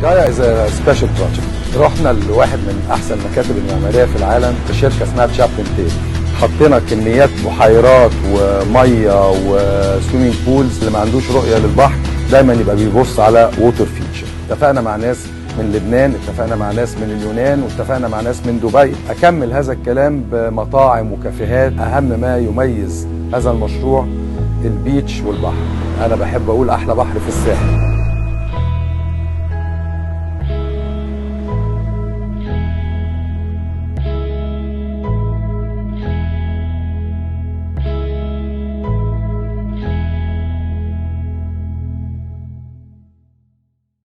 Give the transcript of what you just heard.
جايا از سبيشال بروجكت. رحنا لواحد من احسن المكاتب المعماريه في العالم، في شركه اسمها تشابلن تيل. حطينا كميات بحيرات وميه وسويمنج بولز، اللي ما عندوش رؤيه للبحر دايما يبقى بيبص على ووتر فيتشر. اتفقنا مع ناس من لبنان، اتفقنا مع ناس من اليونان، واتفقنا مع ناس من دبي. اكمل هذا الكلام بمطاعم وكافيهات. اهم ما يميز هذا المشروع البيتش والبحر. انا بحب اقول احلى بحر في الساحل.